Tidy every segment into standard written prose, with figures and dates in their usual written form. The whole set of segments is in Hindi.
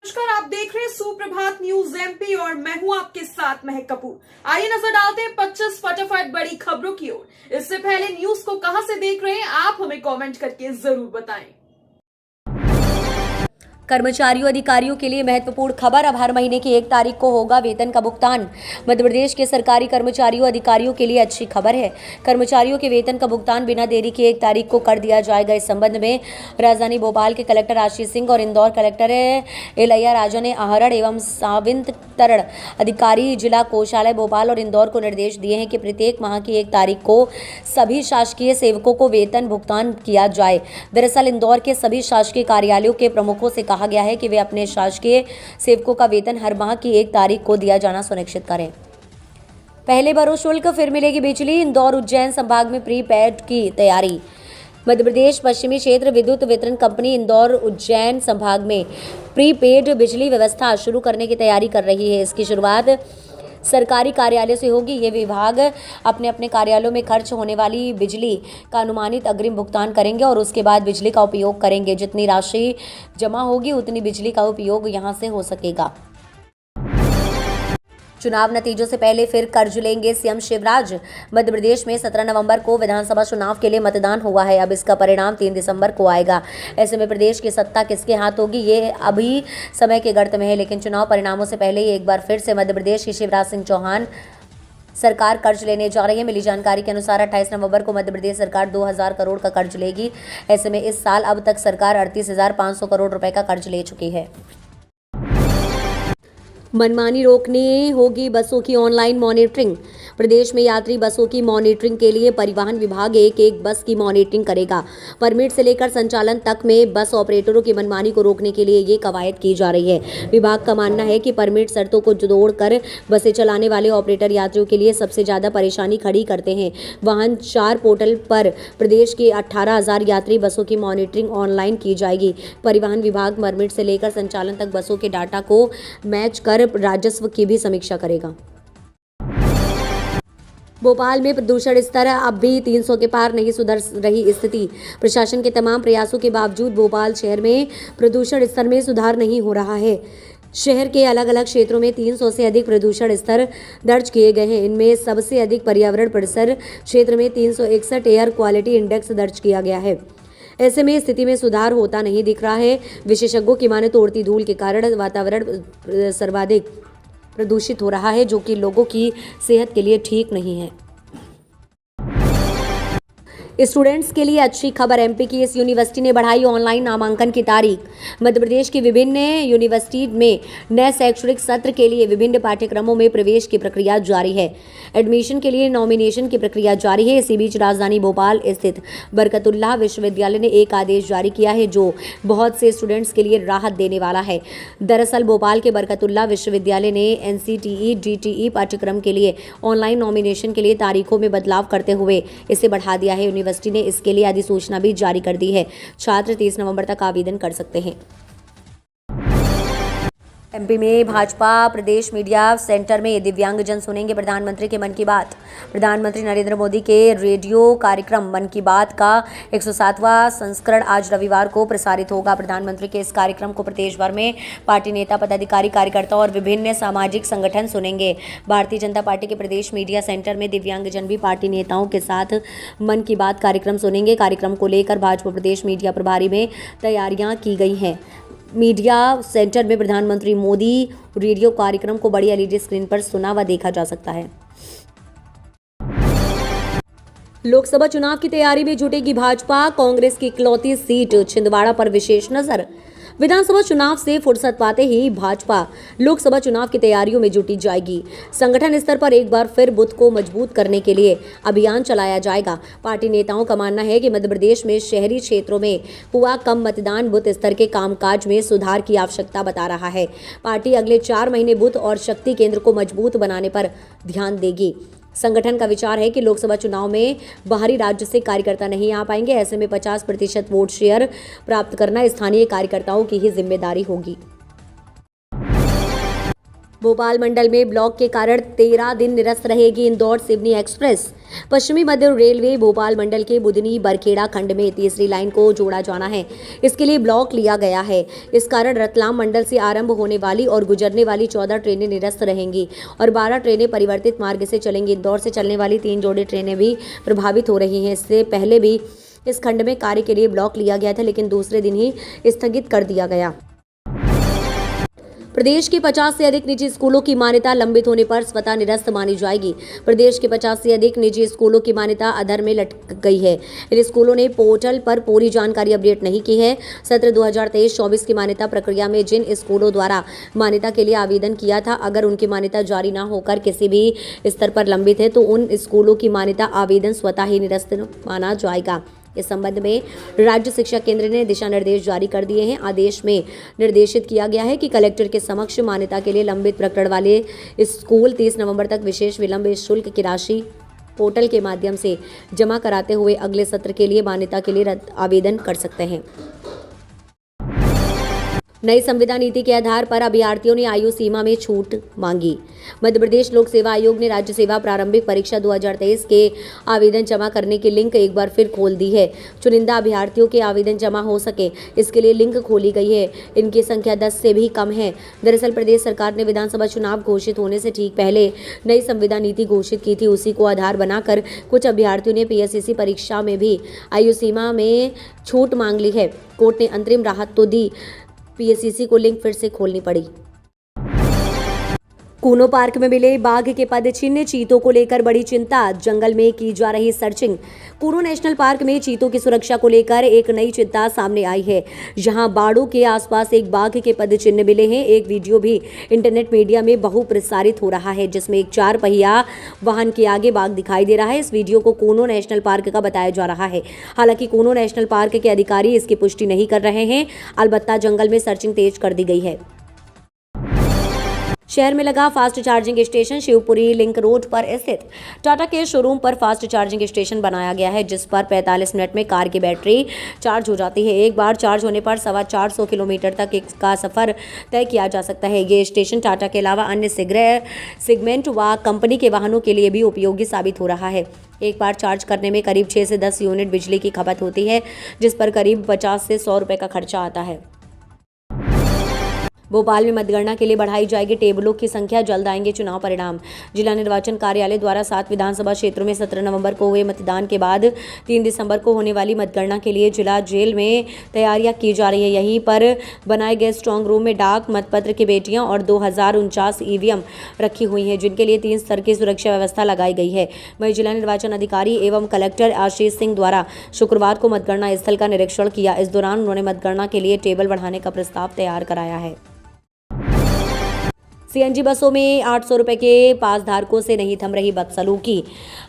नमस्कार, आप देख रहे हैं सुप्रभात न्यूज एमपी और मैं हूं आपके साथ महक कपूर। आइए नजर डालते हैं 25 फटाफट बड़ी खबरों की ओर। इससे पहले न्यूज को कहां से देख रहे हैं आप हमें कमेंट करके जरूर बताएं। कर्मचारियों अधिकारियों के लिए महत्वपूर्ण खबर। अब हर महीने की 1 तारीख को होगा वेतन का भुगतान। मध्य प्रदेश के सरकारी कर्मचारियों अधिकारियों के लिए अच्छी खबर है। कर्मचारियों के वेतन का भुगतान बिना देरी के 1 तारीख को कर दिया जाएगा। इस संबंध में राजधानी भोपाल के कलेक्टर आशीष सिंह और इंदौर कलेक्टर इलैया राजा ने आहरण एवं साविंतरण अधिकारी जिला कोषालय भोपाल और इंदौर को निर्देश दिए हैं कि प्रत्येक माह की 1 तारीख को सभी शासकीय सेवकों को वेतन भुगतान किया जाए। दरअसल इंदौर के सभी शासकीय कार्यालयों के प्रमुखों से कहा गया है कि वे अपने शासकीय सेवकों का वेतन हर माह की 1 तारीख को दिया जाना सुनिश्चित करें। पहले भरो शुल्क फिर मिलेगी बिजली। इंदौर उज्जैन संभाग में प्रीपेड की तैयारी। मध्य प्रदेश पश्चिमी क्षेत्र विद्युत वितरण कंपनी इंदौर उज्जैन संभाग में प्रीपेड बिजली व्यवस्था शुरू करने की तैयारी कर रही है। इसकी शुरुआत सरकारी कार्यालय से होगी। ये विभाग अपने अपने कार्यालयों में खर्च होने वाली बिजली का अनुमानित अग्रिम भुगतान करेंगे और उसके बाद बिजली का उपयोग करेंगे। जितनी राशि जमा होगी उतनी बिजली का उपयोग यहां से हो सकेगा। चुनाव नतीजों से पहले फिर कर्ज लेंगे सीएम शिवराज। मध्य प्रदेश में 17 नवंबर को विधानसभा चुनाव के लिए मतदान हुआ है। अब इसका परिणाम 3 दिसंबर को आएगा। ऐसे में प्रदेश की सत्ता किसके हाथ होगी ये अभी समय के गर्त में है, लेकिन चुनाव परिणामों से पहले ही एक बार फिर से मध्य प्रदेश की शिवराज सिंह चौहान सरकार कर्ज लेने जा रही है। मिली जानकारी के अनुसार 28 नवंबर को मध्य प्रदेश सरकार 2000 करोड़ का कर्ज लेगी। ऐसे में इस साल अब तक सरकार 38,500 करोड़ रुपए का कर्ज ले चुकी है। मनमानी रोकनी होगी बसों की ऑनलाइन मॉनिटरिंग। प्रदेश में यात्री बसों की मॉनिटरिंग के लिए परिवहन विभाग एक बस की मॉनिटरिंग करेगा। परमिट से लेकर संचालन तक में बस ऑपरेटरों की मनमानी को रोकने के लिए ये कवायद की जा रही है। विभाग का मानना है कि परमिट शर्तों को जोड़कर बसें चलाने वाले ऑपरेटर यात्रियों के लिए सबसे ज़्यादा परेशानी खड़ी करते हैं। वाहन 4 पोर्टल पर प्रदेश के 18,000 यात्री बसों की मॉनिटरिंग ऑनलाइन की जाएगी। परिवहन विभाग परमिट से लेकर संचालन तक बसों के डाटा को मैच कर राजस्व की भी समीक्षा करेगा। भोपाल में प्रदूषण स्तर अब भी 300 के पार नहीं सुधर रही स्थिति। प्रशासन के तमाम प्रयासों के बावजूद भोपाल शहर में प्रदूषण स्तर में सुधार नहीं हो रहा है। शहर के अलग अलग क्षेत्रों में 300 से अधिक प्रदूषण स्तर दर्ज किए गए हैं। इनमें सबसे अधिक पर्यावरण परिसर क्षेत्र में 361 एयर क्वालिटी इंडेक्स दर्ज किया गया है। ऐसे में स्थिति में सुधार होता नहीं दिख रहा है। विशेषज्ञों की माने तो उड़ती धूल के कारण वातावरण सर्वाधिक प्रदूषित हो रहा है, जो कि लोगों की सेहत के लिए ठीक नहीं है। स्टूडेंट्स के लिए अच्छी खबर। एमपी की इस यूनिवर्सिटी ने बढ़ाई ऑनलाइन नामांकन की तारीख। मध्य प्रदेश की विभिन्न यूनिवर्सिटी में नए शैक्षणिक सत्र के लिए विभिन्न पाठ्यक्रमों में प्रवेश की प्रक्रिया जारी है। एडमिशन के लिए नॉमिनेशन की प्रक्रिया जारी है। इसी बीच राजधानी भोपाल स्थित बरकतुल्लाह विश्वविद्यालय ने एक आदेश जारी किया है जो बहुत से स्टूडेंट्स के लिए राहत देने वाला है। दरअसल भोपाल के बरकतुल्लाह विश्वविद्यालय ने एनसीटीई डीटीई पाठ्यक्रम के लिए ऑनलाइन नॉमिनेशन के लिए तारीखों में बदलाव करते हुए इसे बढ़ा दिया है। यूनिवर्सिटी ने इसके लिए अधिसूचना भी जारी कर दी है। छात्र 30 नवंबर तक आवेदन कर सकते हैं। एमपी में भाजपा प्रदेश मीडिया सेंटर में दिव्यांगजन सुनेंगे प्रधानमंत्री के मन की बात। प्रधानमंत्री नरेंद्र मोदी के रेडियो कार्यक्रम मन की बात का 107वां संस्करण आज रविवार को प्रसारित होगा। प्रधानमंत्री के इस कार्यक्रम को प्रदेश भर में पार्टी नेता, पदाधिकारी, कार्यकर्ता और विभिन्न सामाजिक संगठन सुनेंगे। भारतीय जनता पार्टी के प्रदेश मीडिया सेंटर में दिव्यांगजन भी पार्टी नेताओं के साथ मन की बात कार्यक्रम सुनेंगे। कार्यक्रम को लेकर भाजपा प्रदेश मीडिया प्रभारी में तैयारियां की गई हैं। मीडिया सेंटर में प्रधानमंत्री मोदी रेडियो कार्यक्रम को बड़ी एलईडी स्क्रीन पर सुना व देखा जा सकता है। लोकसभा चुनाव की तैयारी में जुटेगी भाजपा। कांग्रेस की इकलौती सीट छिंदवाड़ा पर विशेष नजर। विधानसभा चुनाव से फुर्सत पाते ही भाजपा लोकसभा चुनाव की तैयारियों में जुटी जाएगी। संगठन स्तर पर एक बार फिर बुथ को मजबूत करने के लिए अभियान चलाया जाएगा। पार्टी नेताओं का मानना है कि मध्य प्रदेश में शहरी क्षेत्रों में हुआ कम मतदान बूथ स्तर के कामकाज में सुधार की आवश्यकता बता रहा है। पार्टी अगले 4 महीने बूथ और शक्ति केंद्र को मजबूत बनाने पर ध्यान देगी। संगठन का विचार है कि लोकसभा चुनाव में बाहरी राज्य से कार्यकर्ता नहीं आ पाएंगे। ऐसे में 50% वोट शेयर प्राप्त करना स्थानीय कार्यकर्ताओं की ही जिम्मेदारी होगी। भोपाल मंडल में ब्लॉक के कारण 13 दिन निरस्त रहेगी इंदौर सिवनी एक्सप्रेस। पश्चिमी मध्य रेलवे भोपाल मंडल के बुधनी बरखेड़ा खंड में तीसरी लाइन को जोड़ा जाना है। इसके लिए ब्लॉक लिया गया है। इस कारण रतलाम मंडल से आरंभ होने वाली और गुजरने वाली 14 ट्रेनें निरस्त रहेंगी और 12 ट्रेनें परिवर्तित मार्ग से चलेंगी। इंदौर से चलने वाली 3 जोड़ी ट्रेनें भी प्रभावित हो रही हैं। इससे पहले भी इस खंड में कार्य के लिए ब्लॉक लिया गया था, लेकिन दूसरे दिन ही स्थगित कर दिया गया। प्रदेश के 50 से अधिक निजी स्कूलों की मान्यता लंबित होने पर स्वतः निरस्त मानी जाएगी। प्रदेश के 50 से अधिक निजी स्कूलों की मान्यता अधर में लटक गई है। इन स्कूलों ने पोर्टल पर पूरी जानकारी अपडेट नहीं की है। सत्र 2023-24 की मान्यता प्रक्रिया में जिन स्कूलों द्वारा मान्यता के लिए आवेदन किया था, अगर उनकी मान्यता जारी न होकर किसी भी स्तर पर लंबित है तो उन स्कूलों की मान्यता आवेदन स्वतः ही निरस्त माना जाएगा। इस संबंध में राज्य शिक्षा केंद्र ने दिशा निर्देश जारी कर दिए हैं। आदेश में निर्देशित किया गया है कि कलेक्टर के समक्ष मान्यता के लिए लंबित प्रकरण वाले स्कूल 30 नवंबर तक विशेष विलंब शुल्क की राशि पोर्टल के माध्यम से जमा कराते हुए अगले सत्र के लिए मान्यता के लिए आवेदन कर सकते हैं। नई संविदा नीति के आधार पर अभ्यर्थियों ने आयु सीमा में छूट मांगी। मध्य प्रदेश लोक सेवा आयोग ने राज्य सेवा प्रारंभिक परीक्षा 2023 के आवेदन जमा करने की लिंक एक बार फिर खोल दी है। चुनिंदा अभ्यर्थियों के आवेदन जमा हो सके, इसके लिए लिंक खोली गई है। इनकी संख्या 10 से भी कम है। दरअसल प्रदेश सरकार ने विधानसभा चुनाव घोषित होने से ठीक पहले नई संविदा नीति घोषित की थी। उसी को आधार बनाकर कुछ अभ्यर्थियों ने पीएससीसी परीक्षा में भी आयु सीमा में छूट मांग ली है। कोर्ट ने अंतरिम राहत तो दी, पीएससीसी को लिंक फिर से खोलनी पड़ी। कूनो पार्क में मिले बाघ के पदचिह्न, चीतों को लेकर बड़ी चिंता, जंगल में की जा रही सर्चिंग। कूनो नेशनल पार्क में चीतों की सुरक्षा को लेकर एक नई चिंता सामने आई है। जहां बाड़ों के आसपास एक बाघ के पदचिह्न मिले हैं। एक वीडियो भी इंटरनेट मीडिया में बहु प्रसारित हो रहा है, जिसमें एक 4 पहिया वाहन के आगे बाघ दिखाई दे रहा है। इस वीडियो को कूनो नेशनल पार्क का बताया जा रहा है। हालांकि कूनो नेशनल पार्क के अधिकारी इसकी पुष्टि नहीं कर रहे हैं। अलबत्ता जंगल में सर्चिंग तेज कर दी गई है। शहर में लगा fast charging station. Shivpuri link road पर स्थित टाटा के शोरूम पर फास्ट चार्जिंग स्टेशन बनाया गया है, जिस पर 45 मिनट में कार की बैटरी चार्ज हो जाती है। एक बार चार्ज होने पर 450 किलोमीटर तक का सफर तय किया जा सकता है। ये स्टेशन टाटा के अलावा अन्य सेगमेंट व कंपनी के वाहनों के लिए भी उपयोगी साबित हो रहा है। एक बार चार्ज करने में करीब 6 से 10 यूनिट बिजली की खपत होती है, जिस पर करीब 50 से 100 रुपये का खर्चा आता है। भोपाल में मतगणना के लिए बढ़ाई जाएगी टेबलों की संख्या, जल्द आएंगे चुनाव परिणाम। जिला निर्वाचन कार्यालय द्वारा 7 विधानसभा क्षेत्रों में 17 नवंबर को हुए मतदान के बाद 3 दिसंबर को होने वाली मतगणना के लिए जिला जेल में तैयारियां की जा रही है। यहीं पर बनाए गए स्ट्रांग रूम में डाक मतपत्र की पेटियां और 2049 ईवीएम रखी हुई हैं, जिनके लिए 3 स्तर की सुरक्षा व्यवस्था लगाई गई है। वहीं जिला निर्वाचन अधिकारी एवं कलेक्टर आशीष सिंह द्वारा शुक्रवार को मतगणना स्थल का निरीक्षण किया। इस दौरान उन्होंने मतगणना के लिए टेबल बढ़ाने का प्रस्ताव तैयार कराया है। सीएनजी बसों में 800 रुपये के पास धारकों से नहीं थम रही बदसलूकी।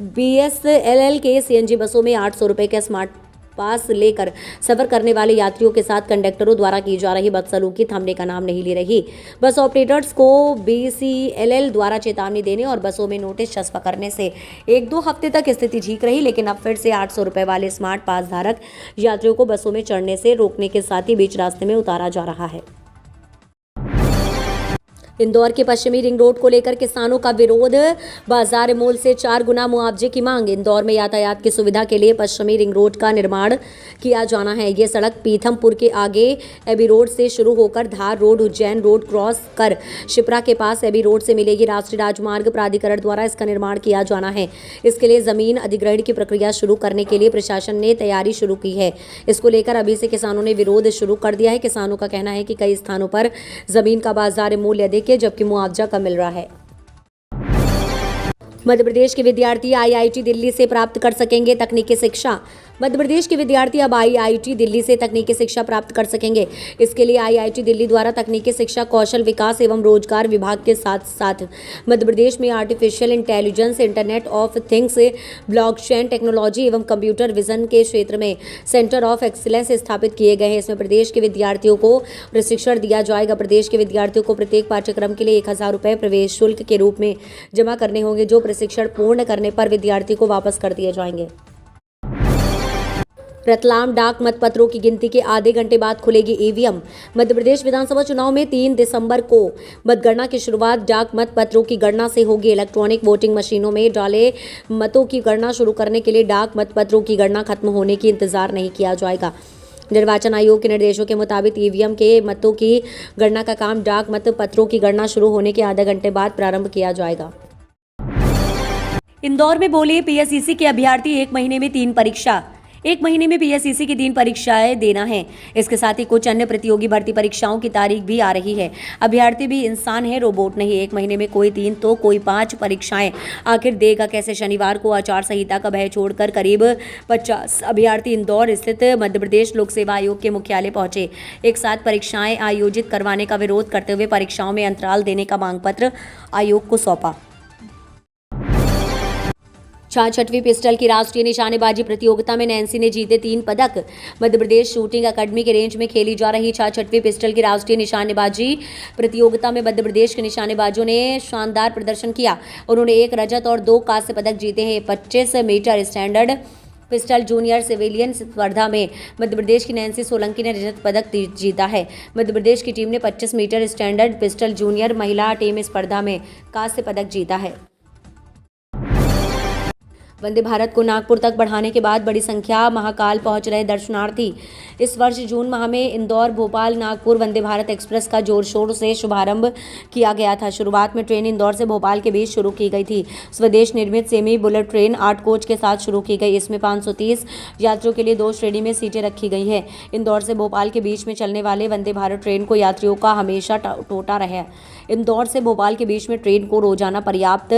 बीएसएलएल के सीएनजी बसों में 800 रुपये के स्मार्ट पास लेकर सफर करने वाले यात्रियों के साथ कंडक्टरों द्वारा की जा रही बदसलूकी थमने का नाम नहीं ले रही। बस ऑपरेटर्स को बीसीएलएल द्वारा चेतावनी देने और बसों में नोटिस चस्पा करने से 1-2 हफ्ते तक स्थिति ठीक रही, लेकिन अब फिर से 800 रुपये वाले स्मार्ट पास धारक यात्रियों को बसों में चढ़ने से रोकने के साथ ही बीच रास्ते में उतारा जा रहा है। इंदौर के पश्चिमी रिंग रोड को लेकर किसानों का विरोध, बाजार मूल्य से 4 गुना मुआवजे की मांग। इंदौर में यातायात की सुविधा के लिए पश्चिमी रिंग रोड का निर्माण किया जाना है। ये सड़क पीथमपुर के आगे एबी रोड से शुरू होकर धार रोड, उज्जैन रोड क्रॉस कर शिप्रा के पास एबी रोड से मिलेगी। राष्ट्रीय राजमार्ग प्राधिकरण द्वारा इसका निर्माण किया जाना है। इसके लिए जमीन अधिग्रहण की प्रक्रिया शुरू करने के लिए प्रशासन ने तैयारी शुरू की है। इसको लेकर अभी से किसानों ने विरोध शुरू कर दिया है। किसानों का कहना है कि कई स्थानों पर जमीन का बाजार मूल्य अधिक है, जबकि मुआवजा कम मिल रहा है। मध्य प्रदेश के विद्यार्थी आईआईटी दिल्ली से प्राप्त कर सकेंगे तकनीकी शिक्षा। मध्य प्रदेश के विद्यार्थी अब आईआईटी दिल्ली से तकनीकी शिक्षा प्राप्त कर सकेंगे। इसके लिए आईआईटी दिल्ली द्वारा तकनीकी शिक्षा, कौशल विकास एवं रोजगार विभाग के साथ साथ मध्य प्रदेश में artificial intelligence, internet of things, blockchain technology एवं कंप्यूटर विजन के क्षेत्र में सेंटर ऑफ एक्सीलेंस स्थापित किए गए हैं। इसमें प्रदेश के विद्यार्थियों को प्रशिक्षण दिया जाएगा। प्रदेश के विद्यार्थियों को प्रत्येक पाठ्यक्रम के लिए 1000 रुपये प्रवेश शुल्क के रूप में जमा करने होंगे, जो प्रशिक्षण पूर्ण करने पर विद्यार्थी को वापस कर दिए जाएंगे। रतलाम डाक मतपत्रों की गिनती के आधे घंटे बाद खुलेगी ईवीएम। मध्य प्रदेश विधानसभा चुनाव में 3 दिसंबर को मतगणना की शुरुआत डाक मतपत्रों की गणना से होगी। इलेक्ट्रॉनिक वोटिंग मशीनों में डाले मतों की गणना शुरू करने के लिए डाक मतपत्रों की गणना खत्म होने की इंतजार नहीं किया जाएगा। निर्वाचन आयोग के निर्देशों के मुताबिक ईवीएम के मतों की गणना का काम डाक मतपत्रों की गणना शुरू होने के आधे घंटे बाद प्रारंभ किया जाएगा। इंदौर में बोले पीएससीसी के अभ्यर्थी 1 महीने में 3 परीक्षा। 1 महीने में पीएससीसी की 3 परीक्षाएं देना है। इसके साथ ही कुछ अन्य प्रतियोगी भर्ती परीक्षाओं की तारीख भी आ रही है। अभ्यर्थी भी इंसान है, रोबोट नहीं। 1 महीने में कोई 3 तो कोई 5 परीक्षाएं आखिर देगा कैसे। शनिवार को आचार संहिता का भय छोड़कर करीब 50 अभ्यर्थी इंदौर स्थित मध्य प्रदेश लोक सेवा आयोग के मुख्यालय पहुंचे। एक साथ परीक्षाएं आयोजित करवाने का विरोध करते हुए परीक्षाओं में अंतराल देने का मांग पत्र आयोग को सौंपा। 66वीं पिस्टल की राष्ट्रीय निशानेबाजी प्रतियोगिता में नैन्सी ने जीते 3 पदक। मध्य प्रदेश शूटिंग अकादमी के रेंज में खेली जा रही 66वीं पिस्टल की राष्ट्रीय निशानेबाजी प्रतियोगिता में मध्य प्रदेश के निशानेबाजों ने शानदार प्रदर्शन किया। उन्होंने 1 रजत और 2 कांस्य पदक जीते हैं। 25 metre standard pistol junior civilian स्पर्धा में मध्य प्रदेश की नैन्सी सोलंकी ने रजत पदक जीता है। मध्य प्रदेश की टीम ने 25 मीटर स्टैंडर्ड पिस्टल जूनियर महिला टीम स्पर्धा में कांस्य पदक जीता है। वंदे भारत को नागपुर तक बढ़ाने के बाद बड़ी संख्या महाकाल पहुंच रहे दर्शनार्थी। इस वर्ष जून माह में इंदौर भोपाल नागपुर वंदे भारत एक्सप्रेस का जोर शोर से शुभारंभ किया गया था। शुरुआत में ट्रेन इंदौर से भोपाल के बीच शुरू की गई थी। स्वदेश निर्मित सेमी बुलेट ट्रेन 8 कोच के साथ शुरू की गई। इसमें 530 यात्रियों के लिए 2 श्रेणी में सीटें रखी गई हैं। इंदौर से भोपाल के बीच में चलने वाले वंदे भारत ट्रेन को यात्रियों का हमेशा टोटा रहा। इंदौर से भोपाल के बीच में ट्रेन को रोजाना पर्याप्त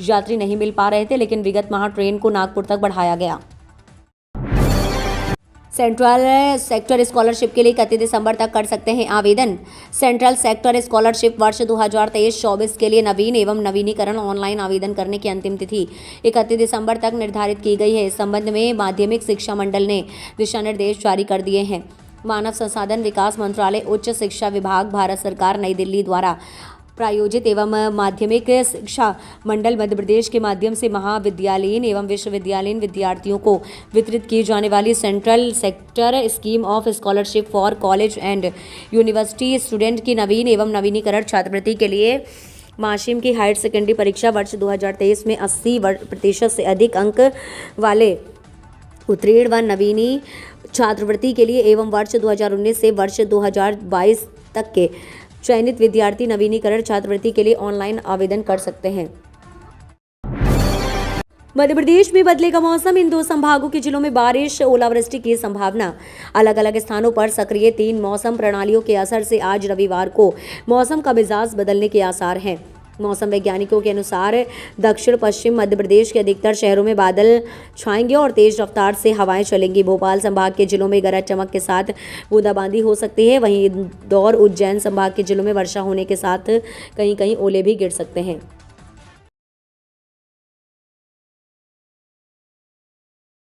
यात्री नहीं मिल पा रहे थे, लेकिन विगत माह ट्रेन को नागपुर तक बढ़ाया गया। सेंट्रल सेक्टर स्कॉलरशिप के लिए 31 दिसंबर तक कर सकते हैं आवेदन। सेंट्रल सेक्टर स्कॉलरशिप वर्ष 2023-24 के लिए नवीन एवं नवीनीकरण ऑनलाइन आवेदन करने की अंतिम तिथि 31 दिसंबर तक निर्धारित की गई है। इस संबंध में माध्यमिक शिक्षा मंडल ने दिशा निर्देश जारी कर दिए हैं। मानव संसाधन विकास मंत्रालय, उच्च शिक्षा विभाग, भारत सरकार, नई दिल्ली द्वारा प्रायोजित एवं माध्यमिक शिक्षा मंडल मध्य प्रदेश के माध्यम से महाविद्यालयीन एवं विश्वविद्यालयीन विद्यार्थियों को वितरित की जाने वाली central sector scheme of scholarship for college and university student की नवीन एवं नवीनीकरण छात्रवृत्ति के लिए माशिम की हायर सेकेंडरी परीक्षा वर्ष 2023 में 80% से अधिक अंक वाले उत्तीर्ण व नवीनी छात्रवृत्ति के लिए एवं वर्ष 2019 से वर्ष 2022 तक के चयनित विद्यार्थी नवीनीकरण छात्रवृत्ति के लिए ऑनलाइन आवेदन कर सकते हैं। मध्य प्रदेश में बदलेगा मौसम। इन 2 संभागों के जिलों में बारिश, ओलावृष्टि की संभावना। अलग अलग स्थानों पर सक्रिय 3 मौसम प्रणालियों के असर से आज रविवार को मौसम का मिजाज बदलने के आसार हैं। मौसम वैज्ञानिकों के अनुसार दक्षिण पश्चिम मध्य प्रदेश के अधिकतर शहरों में बादल छाएंगे और तेज रफ्तार से हवाएं चलेंगी। भोपाल संभाग के जिलों में गरज चमक के साथ बूंदाबांदी हो सकती है। वहीं इंदौर, उज्जैन संभाग के जिलों में वर्षा होने के साथ कहीं कहीं ओले भी गिर सकते हैं।